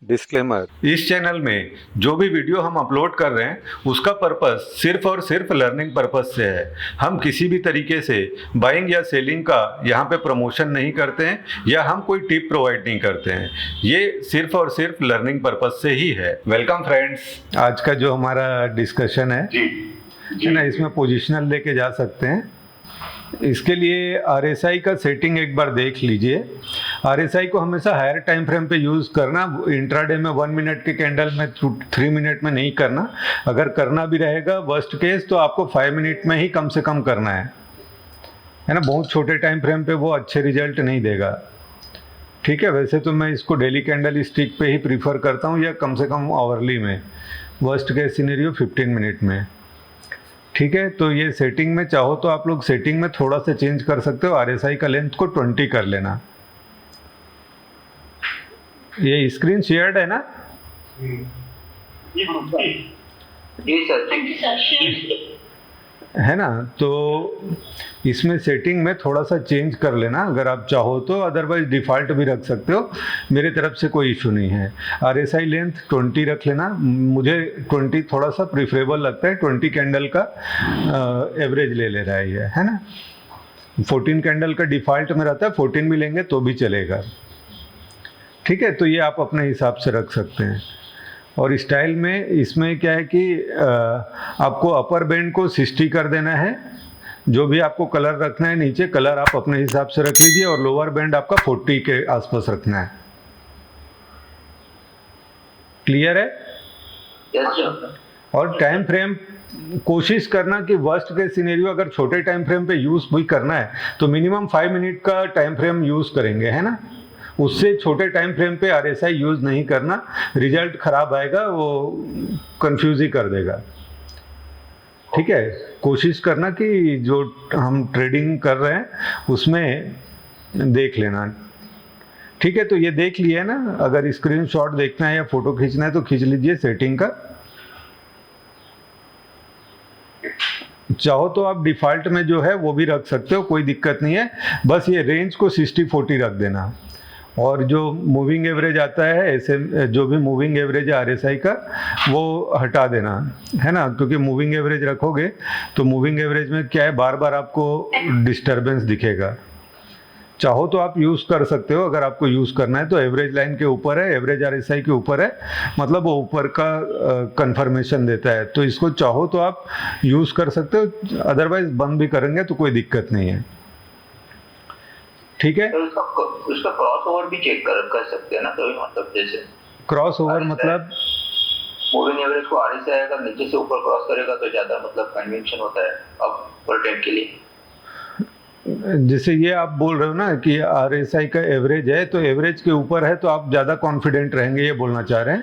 Disclaimer, इस channel में जो भी वीडियो हम अपलोड कर रहे हैं उसका पर्पस सिर्फ और सिर्फ लर्निंग पर्पस से है। हम किसी भी तरीके से बाइंग या सेलिंग का यहाँ पे प्रमोशन नहीं करते हैं या हम कोई टिप प्रोवाइड नहीं करते हैं। ये सिर्फ और सिर्फ लर्निंग पर्पस से ही है। वेलकम फ्रेंड्स, आज का जो हमारा डिस्कशन है ना, इसमें पोजिशनल लेके जा सकते हैं। इसके लिए RSI का सेटिंग एक बार देख लीजिए। RSI को हमेशा हायर टाइम फ्रेम पे यूज़ करना, इंट्राडे में 1 मिनट के कैंडल में 3 मिनट में नहीं करना। अगर करना भी रहेगा वर्स्ट केस तो आपको 5 मिनट में ही कम से कम करना है ना। बहुत छोटे टाइम फ्रेम पे वो अच्छे रिजल्ट नहीं देगा। ठीक है, वैसे तो मैं इसको डेली कैंडल स्टिक पे ही प्रीफर करता हूँ या कम से कम आवरली में, वर्स्ट केस सिनेरियो 15 मिनट में। ठीक है, तो ये सेटिंग में चाहो तो आप लोग सेटिंग में थोड़ा सा चेंज कर सकते हो। RSI का लेंथ को 20 कर लेना। ये स्क्रीन शेयर्ड है ना? जी सर, है ना, तो इसमें सेटिंग में थोड़ा सा चेंज कर लेना अगर आप चाहो तो, अदरवाइज डिफ़ॉल्ट भी रख सकते हो। मेरे तरफ से कोई इशू नहीं है। RSI लेंथ 20 रख लेना। मुझे 20 थोड़ा सा प्रिफरेबल लगता है। 20 कैंडल का एवरेज ले रहा है ये, है ना। 14 कैंडल का डिफ़ॉल्ट में रहता है, 14 भी लेंगे तो भी चलेगा। ठीक है, तो ये आप अपने हिसाब से रख सकते हैं। और स्टाइल में इसमें क्या है कि आपको अपर बैंड को 60 कर देना है। जो भी आपको कलर रखना है नीचे, कलर आप अपने हिसाब से रख लीजिए। और लोअर बैंड आपका 40 के आसपास रखना है। क्लियर है? Yes sir. और टाइम फ्रेम कोशिश करना कि वर्स्ट के सिनेरियो अगर छोटे टाइम फ्रेम पे यूज़ भी करना है तो मिनिमम 5 मिनट का टाइम फ्रेम यूज़ करेंगे, है ना। उससे छोटे टाइम फ्रेम पे RSI यूज़ नहीं करना, रिजल्ट खराब आएगा, वो कंफ्यूज ही कर देगा। ठीक है, कोशिश करना कि जो हम ट्रेडिंग कर रहे हैं उसमें देख लेना। ठीक है, तो ये देख लिया ना। अगर स्क्रीनशॉट देखना है या फोटो खींचना है तो खींच लीजिए सेटिंग का। चाहो तो आप डिफ़ॉल्ट में जो है वो भी रख सकते हो, कोई दिक्कत नहीं है। बस ये रेंज को 60-40 रख देना। और जो मूविंग एवरेज आता है, ऐसे जो भी मूविंग एवरेज है RSI का, वो हटा देना, है ना। क्योंकि मूविंग एवरेज रखोगे तो मूविंग एवरेज में क्या है, बार बार आपको डिस्टरबेंस दिखेगा। चाहो तो आप यूज़ कर सकते हो, अगर आपको यूज़ करना है तो। एवरेज लाइन के ऊपर है, एवरेज RSI के ऊपर है, मतलब वो ऊपर का कंफर्मेशन देता है। तो इसको चाहो तो आप यूज़ कर सकते हो, अदरवाइज बंद भी करेंगे तो कोई दिक्कत नहीं है। ठीक है, तो उसका क्रॉस ओवर भी चेक कर सकते हैं ना। तो मतलब जैसे क्रॉस ओवर मतलब मूविंग एवरेज को RSI अगर नीचे से ऊपर क्रॉस करेगा तो ज्यादा मतलब कन्वेंशन होता है अपर ट्रेंड के लिए। जैसे ये आप बोल रहे हो ना कि RSI का एवरेज है, तो एवरेज के ऊपर है तो आप ज़्यादा कॉन्फिडेंट रहेंगे, ये बोलना चाह रहे हैं?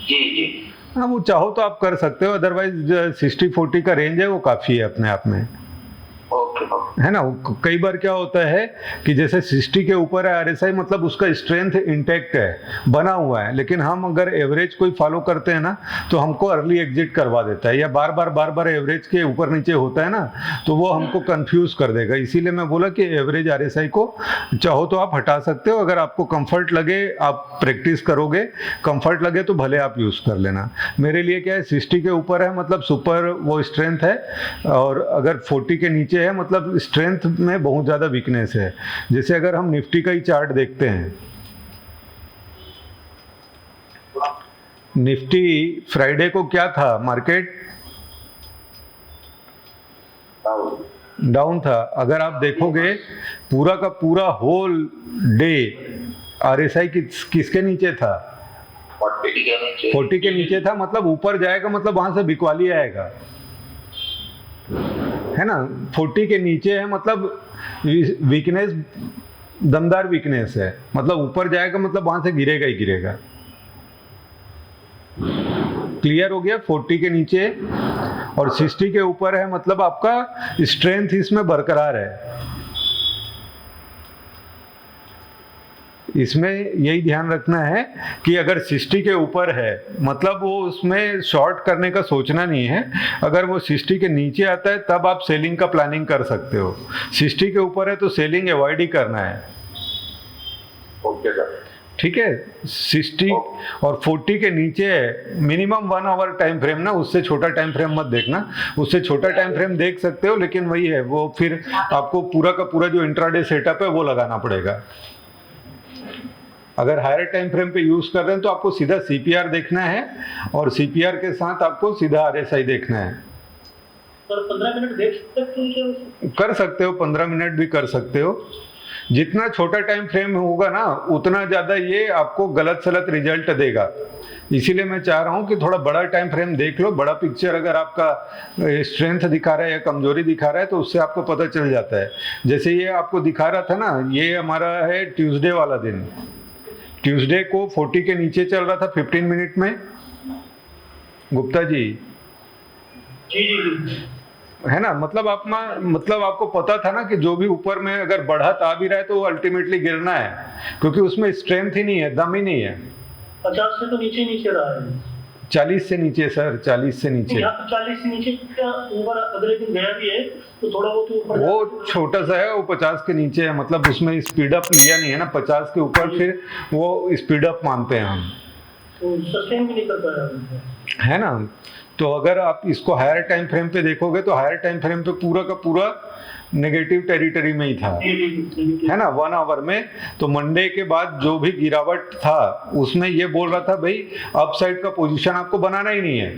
जी जी। हाँ, वो चाहो तो आप कर सकते हो, अदरवाइज 60-40 का रेंज है वो काफ़ी है अपने आप में, है ना। कई बार क्या होता है कि जैसे 60 के ऊपर है RSI, मतलब उसका स्ट्रेंथ इंटैक्ट है, बना हुआ है, लेकिन हम अगर एवरेज कोई फॉलो करते हैं ना तो हमको अर्ली एग्जिट करवा देता है, या बार बार एवरेज के ऊपर नीचे होता है ना, तो वो हमको कंफ्यूज कर देगा। इसीलिए मैं बोला कि एवरेज RSI को चाहो तो आप हटा सकते हो। अगर आपको कंफर्ट लगे, आप प्रैक्टिस करोगे, कंफर्ट लगे तो भले आप यूज़ कर लेना। मेरे लिए क्या है, 60 के ऊपर है मतलब सुपर वो स्ट्रेंथ है, और अगर 40 के नीचे है मतलब स्ट्रेंथ में बहुत ज़्यादा वीकनेस है। जैसे अगर हम निफ्टी का ही चार्ट देखते हैं, निफ्टी फ्राइडे को क्या था, मार्केट डाउन था। अगर आप देखोगे पूरा का पूरा होल डे RSI किसके नीचे था? 40 के नीचे था। मतलब ऊपर जाएगा मतलब वहां से बिकवाली आएगा, है ना। 40 के नीचे है मतलब वीकनेस, दमदार वीकनेस है, मतलब ऊपर जाएगा मतलब वहां से गिरेगा ही गिरेगा। क्लियर हो गया? 40 के नीचे और 60 के ऊपर है मतलब आपका स्ट्रेंथ इसमें बरकरार है। इसमें यही ध्यान रखना है कि अगर 60 के ऊपर है मतलब वो उसमें शॉर्ट करने का सोचना नहीं है। अगर वो 60 के नीचे आता है तब आप सेलिंग का प्लानिंग कर सकते हो। 60 के ऊपर है तो सेलिंग अवॉइड ही करना है। Okay sir. ठीक है, 60 और 40 के नीचे है, मिनिमम 1 आवर टाइम फ्रेम ना, उससे छोटा टाइम फ्रेम मत देखना। उससे छोटा टाइम फ्रेम देख सकते हो, लेकिन वही है, वो फिर आपको पूरा का पूरा जो इंट्राडे सेटअप है वो लगाना पड़ेगा। अगर हायर टाइम फ्रेम पे यूज कर रहे हैं तो आपको सीधा सीपीआर देखना है, और सीपीआर के साथ आपको सीधा आरएसआई देखना है। सर 15 मिनट देख सकते हैं? कर सकते हो, 15 मिनट भी कर सकते हो। जितना छोटा टाइम फ्रेम होगा ना, उतना ज़्यादा ये आपको गलत सलत रिजल्ट देगा। इसीलिए मैं चाह रहा हूँ कि थोड़ा बड़ा टाइम फ्रेम देख लो। बड़ा पिक्चर अगर आपका स्ट्रेंथ दिखा रहा है या कमजोरी दिखा रहा है तो उससे आपको पता चल जाता है। जैसे ये आपको दिखा रहा था ना, ये हमारा है ट्यूसडे वाला दिन। ट्यूसडे को 40 के नीचे चल रहा था 15 मिनट में, गुप्ता जी। जी है ना, मतलब आपको पता था ना कि जो भी ऊपर में अगर बढ़त आ भी रहा है तो अल्टीमेटली गिरना है, क्योंकि उसमें स्ट्रेंथ ही नहीं है, दम ही नहीं है। 50 से तो नीचे रहा है। 40 से नीचे सर, 40 से नीचे। 40 से नीचे क्या ऊपर अगले दिन गया भी है तो थोड़ा बहुत ऊपर, वो छोटा सा है, वो 50 के नीचे है, मतलब उसमें स्पीड अप लिया नहीं है ना। 50 के ऊपर फिर वो स्पीड अप मानते हैं हम, तो सस्टेन भी नहीं कर पाया, है ना। तो अगर आप इसको हायर टाइम फ्रेम पे देखोगे तो हायर टाइम फ्रेम पे पूरा का पूरा नेगेटिव टेरिटरी में ही था, है ना, 1 आवर में। तो मंडे के बाद जो भी गिरावट था उसमें ये बोल रहा था भाई अपसाइड का पोजीशन आपको बनाना ही नहीं है,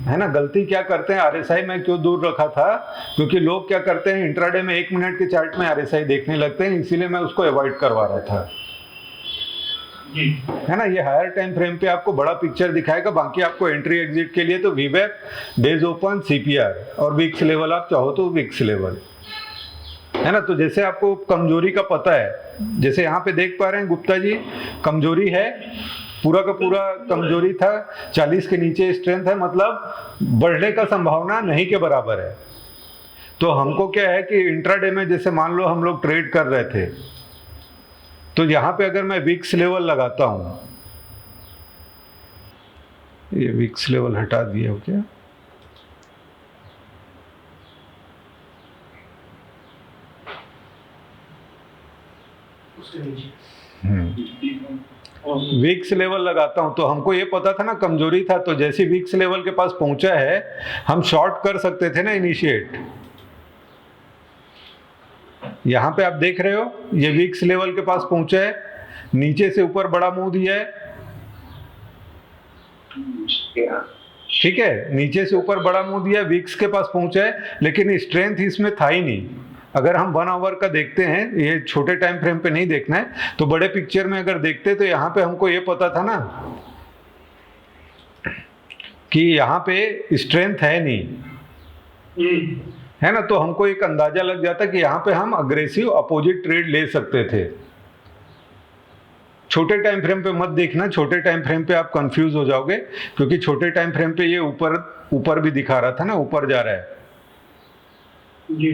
है ना। गलती क्या करते हैं, आरएसआई में क्यों दूर रखा था, क्योंकि लोग क्या करते हैं इंट्राडे में 1 मिनट के चार्ट में आरएसआई देखने लगते हैं, इसीलिए मैं उसको अवॉइड करवा रहा था, है ना। ये हायर टाइम फ्रेम पे आपको बड़ा पिक्चर दिखाएगा। बाकी आपको एंट्री एग्जिट के लिए तो वीवेप, डेज ओपन, सीपीआर और विक्स लेवल, आप चाहो तो विक्स लेवल, है ना। तो जैसे आपको कमजोरी का पता है, जैसे यहाँ पे देख पा रहे हैं गुप्ता जी, कमजोरी है, पूरा का पूरा कमजोरी था, 40 के नीचे स्ट्रेंथ है, मतलब बढ़ने का संभावना नहीं के बराबर है। तो हमको क्या है कि इंट्राडे में जैसे मान लो हम लोग ट्रेड कर रहे थे, तो यहाँ पे अगर मैं विक्स लेवल लगाता हूँ, ये विक्स लेवल हटा दिया हो क्या, विक्स लेवल लगाता हूं तो हमको ये पता था ना कमजोरी था, तो जैसे विक्स लेवल के पास पहुंचा है हम शॉर्ट कर सकते थे ना इनिशिएट। यहां पे आप देख रहे हो ये विक्स लेवल के पास पहुंचा है, नीचे से ऊपर बड़ा मुंह दिया है, ठीक है, नीचे से ऊपर बड़ा मुंह दिया है, विक्स के पास पहुंचा है, लेकिन स्ट्रेंथ इसमें था ही नहीं। अगर हम 1 आवर का देखते हैं, ये छोटे टाइम फ्रेम पे नहीं देखना है, तो बड़े पिक्चर में अगर देखते तो यहाँ पे हमको ये पता था ना कि यहाँ पे स्ट्रेंथ है नहीं, है ना। तो हमको एक अंदाजा लग जाता कि यहाँ पे हम अग्रेसिव अपोजिट ट्रेड ले सकते थे। छोटे टाइम फ्रेम पे मत देखना, छोटे टाइम फ्रेम पे आप कंफ्यूज हो जाओगे, क्योंकि छोटे टाइम फ्रेम पे ये ऊपर भी दिखा रहा था ना, ऊपर जा रहा है जी,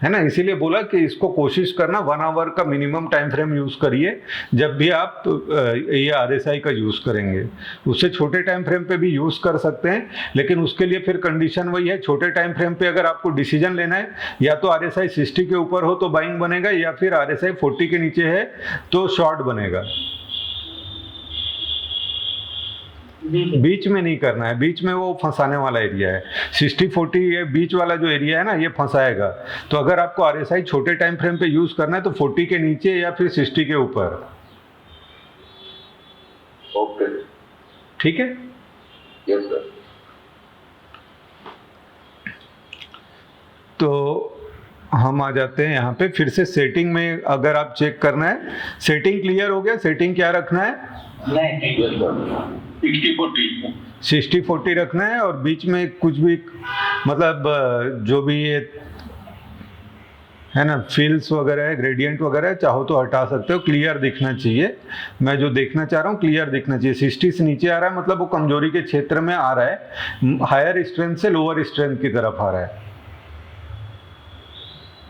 है ना। इसीलिए बोला कि इसको कोशिश करना 1 आवर का मिनिमम टाइम फ्रेम यूज करिए जब भी आप ये आरएसआई का यूज करेंगे। उससे छोटे टाइम फ्रेम पे भी यूज कर सकते हैं, लेकिन उसके लिए फिर कंडीशन वही है, छोटे टाइम फ्रेम पे अगर आपको डिसीजन लेना है, या तो आरएसआई 60 के ऊपर हो तो बाइंग बनेगा, या फिर आरएसआई 40 के नीचे है तो शॉर्ट बनेगा। बीच में नहीं करना है, बीच में वो फंसाने वाला एरिया है। 60-40 ये बीच वाला जो एरिया है ना, ये फंसाएगा। तो अगर आपको आरएसआई छोटे टाइम फ्रेम पे यूज करना है तो 40 के नीचे या फिर 60 के ऊपर। ओके, ठीक है, यस सर। तो हम आ जाते हैं यहाँ पे फिर से सेटिंग में। अगर आप चेक करना है, सेटिंग क्लियर हो गया, सेटिंग क्या रखना है, 60-40 रखना है, और बीच में कुछ भी मतलब जो भी ये है ना फील्स वगैरह है, ग्रेडियंट वगैरह है, चाहो तो हटा सकते हो। क्लियर दिखना चाहिए, मैं जो देखना चाह रहा हूँ क्लियर दिखना चाहिए। 60 से नीचे आ रहा है मतलब वो कमजोरी के क्षेत्र में आ रहा है, हायर स्ट्रेंथ से लोअर स्ट्रेंथ की तरफ आ रहा है,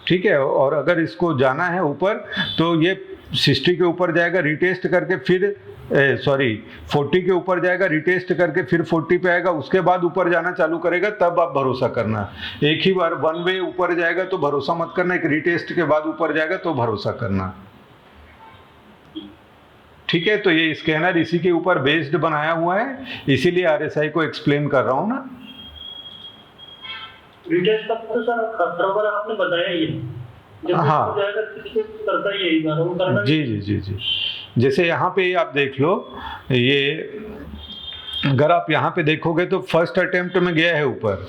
ठीक है। और अगर इसको जाना है ऊपर तो ये 60 के ऊपर जाएगा, रिटेस्ट करके फिर 40 के ऊपर जाएगा, रिटेस्ट करके फिर 40 पे आएगा, उसके बाद ऊपर जाना चालू करेगा, तब आप भरोसा करना। एक ही बार 1 वे ऊपर जाएगा तो भरोसा मत करना, एक रिटेस्ट के बाद ऊपर जाएगा तो भरोसा करना। ठीक है, तो ये स्कैनर इसी के ऊपर बेस्ड बनाया हुआ है, इसीलिए आरएसआई को एक्सप्लेन कर रहा हूँ ना। रिटेस्ट का तो सर बराबर आपने बताया ही है, जब हाँ। हो जाएगा तो करता ही है एक बार, वो करना जी जी जी जी। जैसे यहाँ पे आप देख लो, ये अगर आप यहाँ पे देखोगे तो फर्स्ट अटेम्प्ट में गया है ऊपर,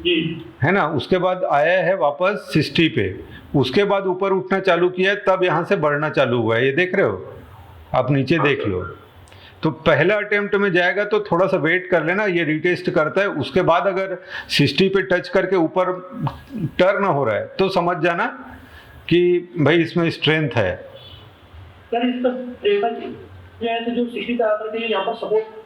जी है ना, उसके बाद आया है वापस 60 पे, उसके बाद ऊपर उठना चालू किया है, तब यहाँ से बढ़ना चालू हुआ है, ये देख रहे हो आप, नीचे देख लो। तो पहला अटेम्प्ट में जाएगा तो थोड़ा सा वेट कर लेना, ये रीटेस्ट करता है, उसके बाद अगर 60 पे टच करके ऊपर टर्न हो रहा है तो समझ जाना कि भाई इसमें स्ट्रेंथ है। सर इसका देखा जाए तो जो 60 पे आकर के यहाँ पर सपोर्ट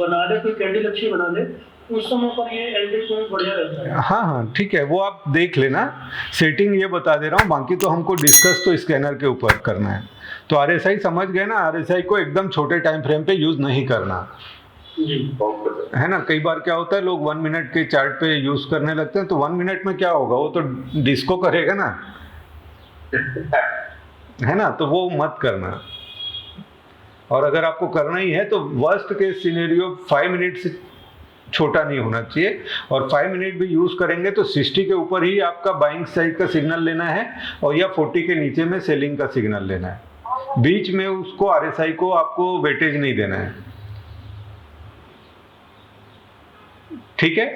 बना दे, कोई कैंडल अच्छी बना दे, उस समय पर ये एंट्री पॉइंट बढ़िया रहता है। हाँ हाँ ठीक है, वो आप देख लेना, सेटिंग ये बता दे रहा हूँ, बाकी तो हमको डिस्कस तो स्कैनर के ऊपर करना है। तो आरएसआई समझ गए ना, आरएसआई को एकदम छोटे टाइम फ्रेम पे यूज नहीं करना, है ना। कई बार क्या होता है, लोग 1 मिनट के चार्ट पे यूज करने लगते हैं, तो 1 मिनट में क्या होगा, वो तो डिस्को करेगा ना, है ना, तो वो मत करना। और अगर आपको करना ही है तो वर्स्ट केस सिनेरियो 5 मिनट से छोटा नहीं होना चाहिए, और 5 मिनट भी यूज करेंगे तो 60 के ऊपर ही आपका बाइंग साइड का सिग्नल लेना है, और या 40 के नीचे में सेलिंग का सिग्नल लेना है, बीच में उसको आरएसआई को आपको वेटेज नहीं देना है, ठीक है।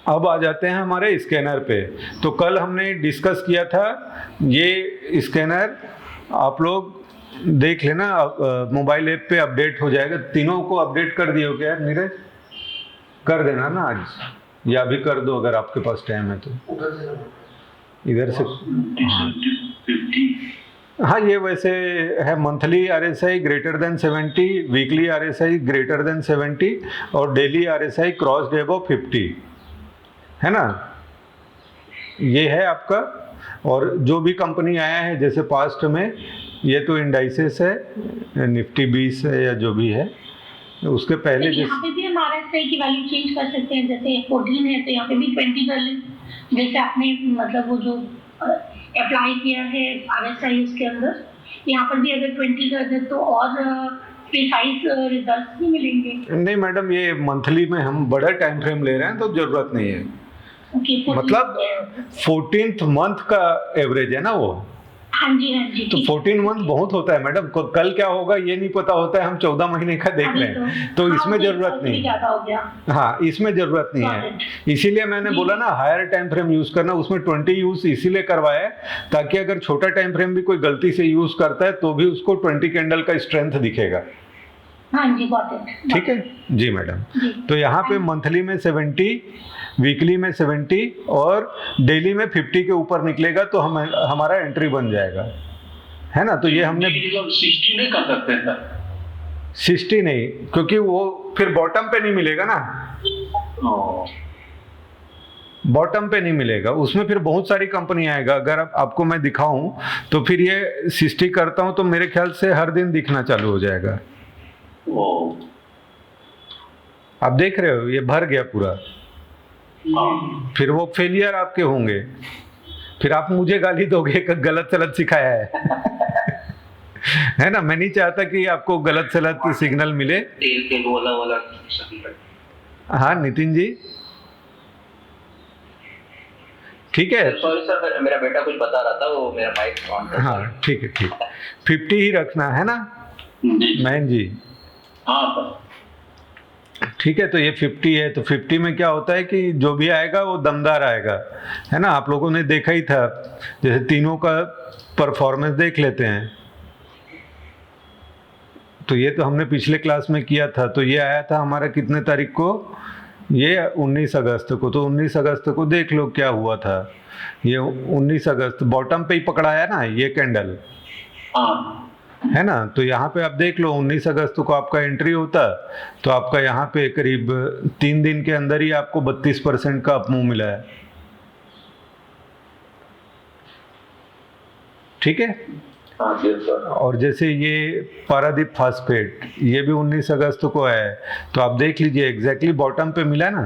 अब आ जाते हैं हमारे स्कैनर पे। तो कल हमने डिस्कस किया था, ये स्कैनर आप लोग देख लेना, मोबाइल ऐप पे अपडेट हो जाएगा। तीनों को अपडेट कर दिए हो क्या नीरज? कर देना ना आज, या भी कर दो अगर आपके पास टाइम है तो। इधर से हाँ, ये वैसे है monthly RSI greater than 70, weekly RSI greater than 70 और डेली आरएसआई क्रॉस अबव 50, है ना, ये है आपका। और जो भी कंपनी आया है जैसे पास्ट में, ये तो इंडाइसेस है, निफ्टी 20 है या जो भी है, उसके पहले यहाँ पे भी हम आरएसआई की वैल्यू चेंज कर सकते हैं, जैसे 14 है तो यहाँ पे भी 20 कर लें, जैसे आपने मतलब वो जो अप्लाई किया है आरएसआई उसके अंदर, यहाँ पर भी अगर 20 कर दे तो और प्रिसाइज रिजल्ट नहीं मिलेंगे। नहीं मैडम, ये मंथली में हम बड़ा टाइम फ्रेम ले रहे हैं तो जरूरत नहीं है। मतलब 14th मंथ का एवरेज है ना वो। हाँ जी हाँ जी। तो 14 मंथ बहुत होता है मैडम, कल क्या होगा ये नहीं पता होता है, हम 14 महीने का देख लें तो इसमें जरूरत नहीं। हाँ, इसमें जरूरत नहीं है, इसीलिए मैंने बोला ना हायर टाइम फ्रेम यूज करना। उसमें 20 यूज इसीलिए करवाया ताकि अगर छोटा टाइम फ्रेम भी कोई गलती से यूज करता है तो भी उसको 20 कैंडल का स्ट्रेंथ दिखेगा। हाँ जी, ठीक है जी मैडम। तो यहाँ पे मंथली में 70, वीकली में 70 और डेली में 50 के ऊपर निकलेगा तो हमारा एंट्री बन जाएगा, है ना। तो ये हमने 60 नहीं कर सकते सर, 60 नहीं, क्योंकि वो फिर बॉटम पे नहीं मिलेगा ना, बॉटम पे नहीं मिलेगा, उसमें फिर बहुत सारी कंपनी आएगा। अगर आपको मैं दिखाऊं तो फिर ये 60 करता हूं तो मेरे ख्याल से हर दिन दिखना चालू हो जाएगा। आप देख रहे हो ये भर गया पूरा, फिर वो फेलियर आपके होंगे, फिर आप मुझे गाली दोगे कि गलत सलत सिखाया है है ना। मैं नहीं चाहता कि आपको गलत सलत सिग्नल मिले। हाँ नितिन जी, ठीक है। सॉरी सर, मेरा बेटा कुछ बता रहा था, वो मेरा माइक ऑन था। हाँ ठीक है, ठीक, 50 ही रखना है ना मैन जी। हाँ सर ठीक है, तो ये 50 है, तो 50 में क्या होता है कि जो भी आएगा वो दमदार आएगा, है ना। आप लोगों ने देखा ही था, जैसे तीनों का परफॉर्मेंस देख लेते हैं। तो ये तो हमने पिछले क्लास में किया था। तो ये आया था हमारा कितने तारीख को, ये 19 अगस्त को। तो 19 अगस्त को देख लो क्या हुआ था। ये 19 अगस्त बॉटम पे ही पकड़ाया ना ये कैंडल, है ना। तो यहाँ पे आप देख लो 19 अगस्त को आपका एंट्री होता तो आपका यहाँ पे करीब 3 दिन के अंदर ही आपको 32% का अपमूव मिला है। ठीक है। और जैसे ये पारादीप फास्फेट, ये भी 19 अगस्त को है, तो आप देख लीजिए एग्जैक्टली बॉटम पे मिला ना।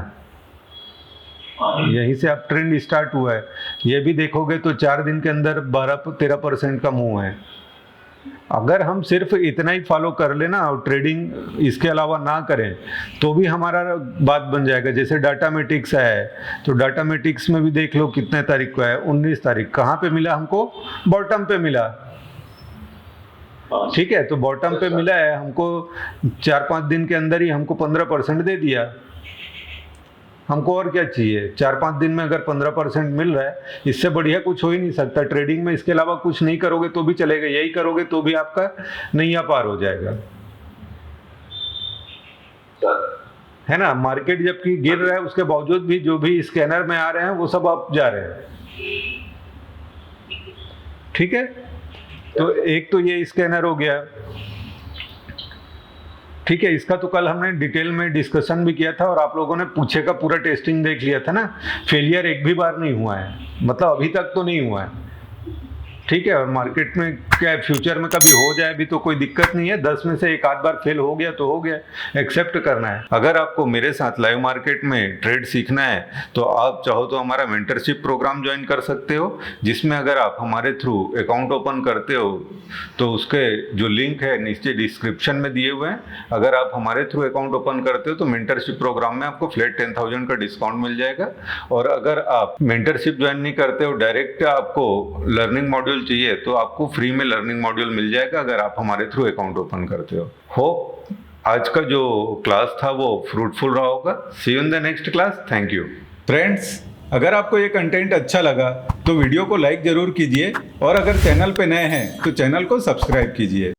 यहीं से अब ट्रेंड स्टार्ट हुआ है। ये भी देखोगे तो 4 दिन के अंदर 12-13% का मूव है। अगर हम सिर्फ इतना ही फॉलो कर लेना और ट्रेडिंग इसके अलावा ना करें तो भी हमारा बात बन जाएगा। जैसे डाटामेटिक्स है, तो डाटामेटिक्स में भी देख लो कितने तारीख को है, 19 तारीख। कहाँ पे मिला हमको? बॉटम पे मिला। ठीक है, तो बॉटम पे मिला है हमको, 4-5 दिन के अंदर ही हमको 15% दे दिया। हमको और क्या चाहिए? 4-5 दिन में अगर 15% मिल रहा है, इससे बढ़िया कुछ हो ही नहीं सकता। ट्रेडिंग में इसके अलावा कुछ नहीं करोगे तो भी चलेगा, यही करोगे तो भी आपका नैया पार हो जाएगा, है ना। मार्केट जबकि गिर रहा है उसके बावजूद भी जो भी स्कैनर में आ रहे हैं वो सब अप जा रहे हैं। ठीक है, तो एक तो ये स्कैनर हो गया। ठीक है, इसका तो कल हमने डिटेल में डिस्कशन भी किया था और आप लोगों ने पूछे का पूरा टेस्टिंग देख लिया था ना। फेलियर एक भी बार नहीं हुआ है, मतलब अभी तक तो नहीं हुआ है। ठीक है, और मार्केट में क्या फ्यूचर में कभी हो जाए भी तो कोई दिक्कत नहीं है। 10 में से एक आध बार फेल हो गया तो हो गया, एक्सेप्ट करना है। अगर आपको मेरे साथ लाइव मार्केट में ट्रेड सीखना है तो आप चाहो तो हमारा मेंटरशिप प्रोग्राम ज्वाइन कर सकते हो, जिसमें अगर आप हमारे थ्रू अकाउंट ओपन करते हो तो उसके जो लिंक है नीचे डिस्क्रिप्शन में दिए हुए हैं। अगर आप हमारे थ्रू अकाउंट ओपन करते हो तो मेंटरशिप प्रोग्राम में आपको फ्लैट 10,000 का डिस्काउंट मिल जाएगा। और अगर आप मेंटरशिप ज्वाइन नहीं करते हो, डायरेक्ट आपको लर्निंग मॉड्यूल चाहिए तो आपको फ्री में लर्निंग मॉड्यूल मिल जाएगा अगर आप हमारे थ्रू अकाउंट ओपन करते हो। होप आज का जो क्लास था वो फ्रूटफुल रहा होगा। See you in the next class. Thank you friends. अगर आपको ये कंटेंट अच्छा लगा तो वीडियो को लाइक जरूर कीजिए और अगर चैनल पे नए हैं तो चैनल को सब्सक्राइब कीजिए।